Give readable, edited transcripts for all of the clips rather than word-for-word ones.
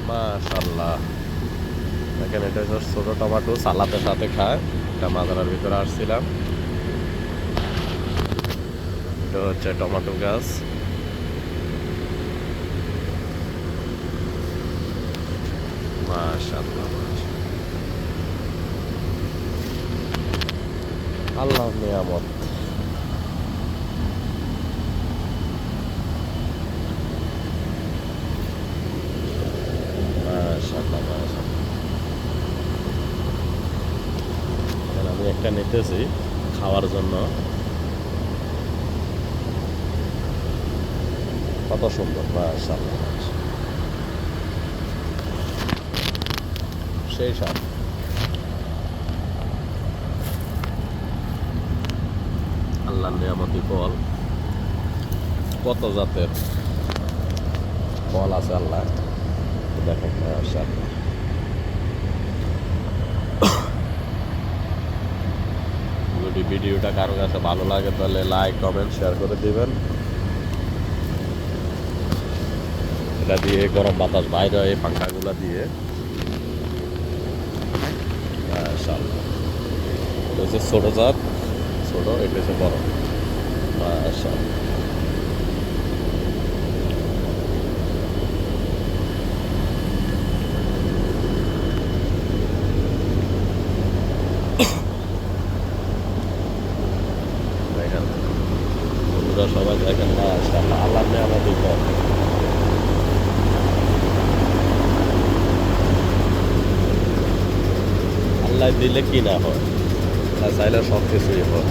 মাশাআল্লাহ, দেখেন এটা হচ্ছে ছোট টমেটো, সালাদের সাথে খায়। এটা মাজারের ভিতরে আসছিলাম। এটা হচ্ছে টমেটো গাছ। মাশাআল্লাহ, আল্লাহর নিয়ামত। মাশাআল্লাহ, মাশাআল্লাহ। আমি একটা নিতেছি খাওয়ার জন্য। কত সুন্দর, মাশাআল্লাহ, সেই স্বাদ। আল্লাহর নিয়ামতি ফল, কত জাতের ফল আছে আল্লাহ দেখেন। মাশাআল্লাহ। যদি ভিডিওটা কারো কাছে ভালো লাগে তাহলে লাইক, কমেন্ট, শেয়ার করে দিবেন। এটা দিয়ে গরম বাতাস বাইরে হয় এই পাঙ্খাগুলো দিয়ে। মাশাআল্লাহ। এটা হচ্ছে ছোট জাত, ছোট, এটা হচ্ছে বড়। মাশাআল্লাহ। দেখেন বন্ধুরা সবাই দেখেন, মাশাআল্লাহ, আল্লাহর নিয়ামতি ফল। আল্লাহ দিলে কি না হয়, আল্লাহ চাইলে সব কিছুই হয়।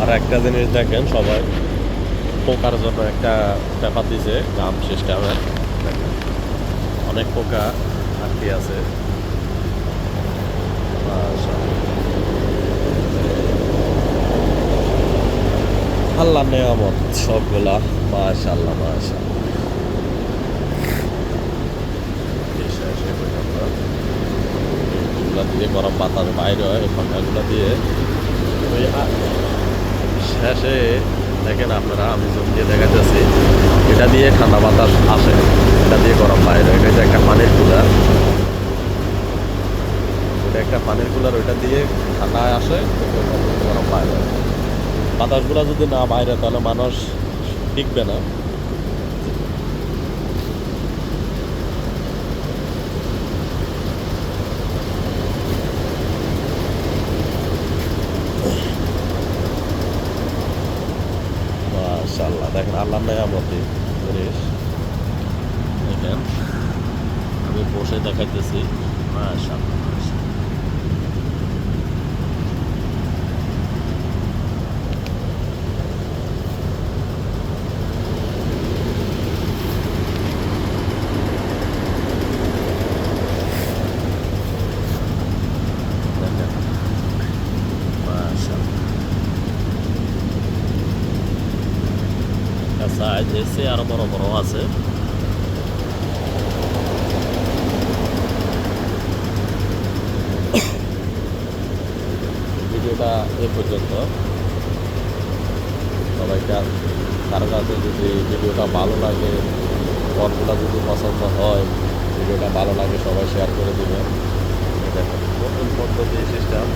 আর একটা জিনিস দেখেন সবাই, পোকার জন্য একটা পেপার দিছে গাম সিস্টেমের। দেখেন অনেক পোকা আটকে আছে। আল্লাহ নেয়ামত সবগুলা। মাশাআল্লাহ, মাশাআল্লাহ। এগুলা দিয়ে গরম বাতাস বাইরে হয়, এই পাঙ্খাগুলা দিয়ে। ওই শেষে দেখেন আপনারা, আমি জুম দিয়ে দেখাতেছি, এটা দিয়ে ঠান্ডা বাতাস আসে, এটা দিয়ে গরম বাইরে হয়। এটা হচ্ছে একটা পানির কুলার, এটা একটা পানির কুলার, ওইটা দিয়ে ঠান্ডা আসে, গরম বাইরে হয়। বাতাসগুলো যদি না বাইরে তাহলে মানুষ টিকবে না। মাশাআল্লাহ, দেখেন আল্লাহর নিয়ামতি জিনিস। দেখেন আমি বসে দেখাইতেছি। মাশাআল্লাহ, মাশাআল্লাহ। দেখেন মাশাআল্লাহ। সাইজ এসে আরো বড় বড় আছে। ভিডিওটা এ পর্যন্ত। সবাইকে, কারো কাছে যদি ভিডিওটা ভালো লাগে, ফলগুলো যদি পছন্দ হয়, ভিডিওটা ভালো লাগে, সবাই শেয়ার করে দেবেন। দেখেন নতুন পদ্ধতি সিস্টেম,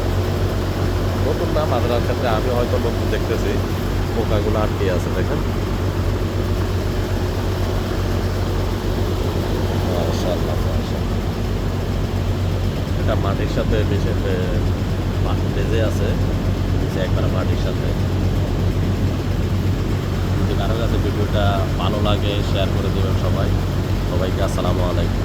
নতুন না মাদ্রাসার ক্ষেত্রে আমি হয়তো নতুন দেখতেছি। পোকাগুলো আটকে আছে দেখেন। মাশাআল্লাহ, মাশাআল্লাহ। এটা মাটির সাথে মিশে লেজে আছে, নিচে একবার মাটির সাথে। যদি কারো কাছে ভিডিওটা ভালো লাগে শেয়ার করে দেবেন সবাই। সবাইকে আসসালামু আলাইকুম।